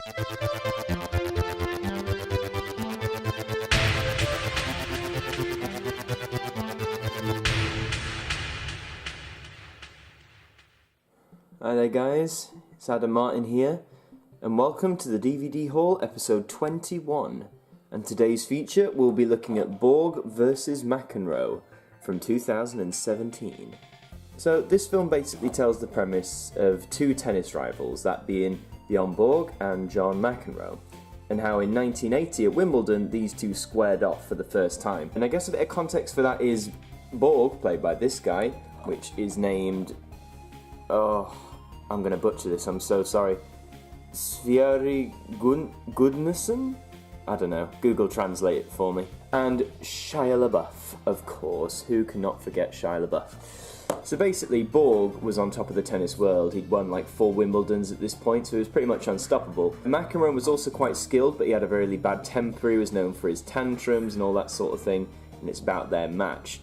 Hi there guys, it's Martyn here, and welcome to the DVD Haul episode 21. And today's feature, we'll be looking at Borg vs McEnroe from 2017. So this film basically tells the premise of two tennis rivals, that being Bjorn Borg and John McEnroe, and how in 1980 at Wimbledon these two squared off for the first time. And I guess a bit of context for that is Borg, played by this guy, which is named... I'm going to butcher this, I'm so sorry. Sverre Gudnason? I don't know, Google translate it for me. And Shia LaBeouf, of course, who cannot forget Shia LaBeouf. So basically, Borg was on top of the tennis world. He'd won like 4 Wimbledons at this point, so he was pretty much unstoppable. McEnroe was also quite skilled, but he had a really bad temper. He was known for his tantrums and all that sort of thing, and it's about their match.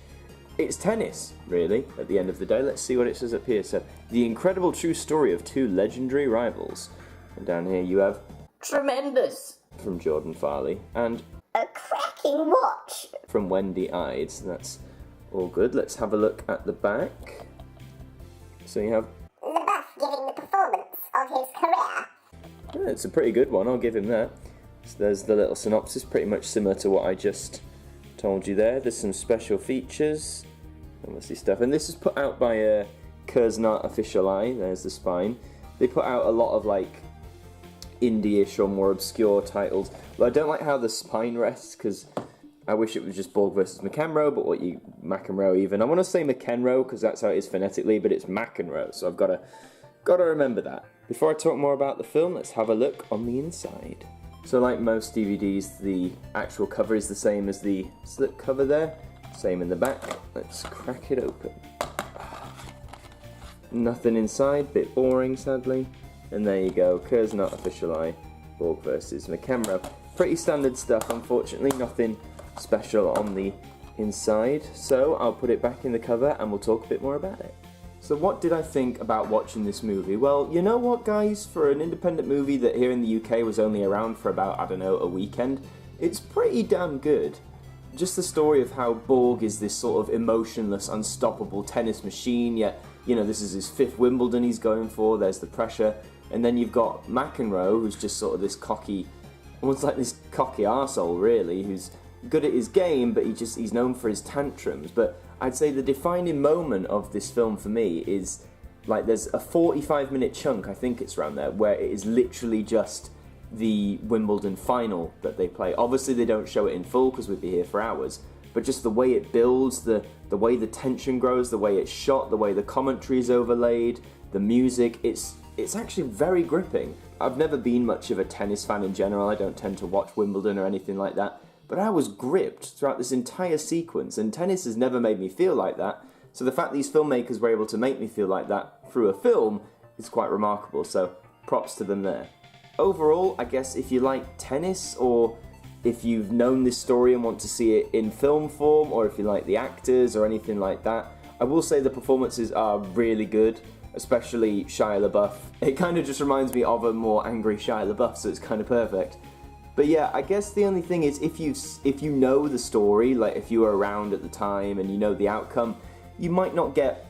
It's tennis, really, at the end of the day. Let's see what it says up here. So, the incredible true story of two legendary rivals. And down here you have... Tremendous! From Jordan Farley. And... A cracking watch! From Wendy Ides. That's all good. Let's have a look at the back. So you have... LaBeouf giving the performance of his career. Yeah, it's a pretty good one, I'll give him that. So there's the little synopsis, pretty much similar to what I just told you there. There's some special features. Obviously stuff, and this is put out by Kursnart Official Eye. There's the spine. They put out a lot of like indie-ish or more obscure titles. But I don't like how the spine rests, because I wish it was just Borg versus McEnroe, but McEnroe even. I want to say McEnroe because that's how it is phonetically, but it's McEnroe, so I've got to remember that. Before I talk more about the film, let's have a look on the inside. So like most DVDs, the actual cover is the same as the slip cover there. Same in the back. Let's crack it open. Nothing inside, bit boring sadly. And there you go, Kursnart Official Eye, Borg versus McEnroe. Pretty standard stuff, unfortunately, nothing special on the inside. So I'll put it back in the cover and we'll talk a bit more about it. So what did I think about watching this movie? Well, you know what guys, for an independent movie that here in the UK was only around for about, I don't know, a weekend, it's pretty damn good. Just the story of how Borg is this sort of emotionless, unstoppable tennis machine, yet, you know, this is his 5th Wimbledon he's going for, there's the pressure, and then you've got McEnroe, who's just sort of this cocky, almost like this cocky arsehole, really, who's good at his game, but he's known for his tantrums. But I'd say the defining moment of this film for me is, like, there's a 45-minute chunk, I think it's around there, where it is literally just the Wimbledon final that they play. Obviously they don't show it in full because we'd be here for hours, but just the way it builds, the way the tension grows, the way it's shot, the way the commentary is overlaid, the music, it's actually very gripping. I've never been much of a tennis fan in general, I don't tend to watch Wimbledon or anything like that, but I was gripped throughout this entire sequence, and tennis has never made me feel like that, so the fact these filmmakers were able to make me feel like that through a film is quite remarkable, so props to them there. Overall, I guess if you like tennis, or if you've known this story and want to see it in film form, or if you like the actors or anything like that, I will say the performances are really good, especially Shia LaBeouf. It kind of just reminds me of a more angry Shia LaBeouf, so it's kind of perfect. But yeah, I guess the only thing is if you know the story, like if you were around at the time and you know the outcome, you might not get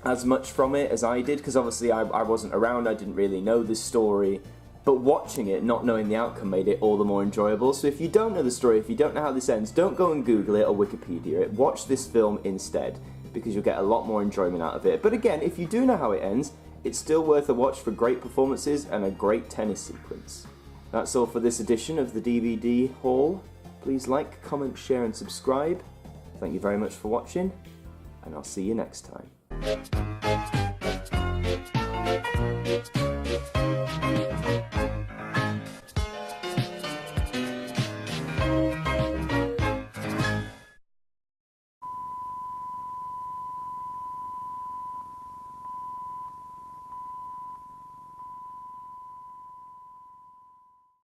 as much from it as I did, because obviously I wasn't around, I didn't really know this story. But watching it, not knowing the outcome, made it all the more enjoyable. So if you don't know the story, if you don't know how this ends, don't go and Google it or Wikipedia it. Watch this film instead, because you'll get a lot more enjoyment out of it. But again, if you do know how it ends, it's still worth a watch for great performances and a great tennis sequence. That's all for this edition of the DVD Haul. Please like, comment, share and subscribe. Thank you very much for watching, and I'll see you next time.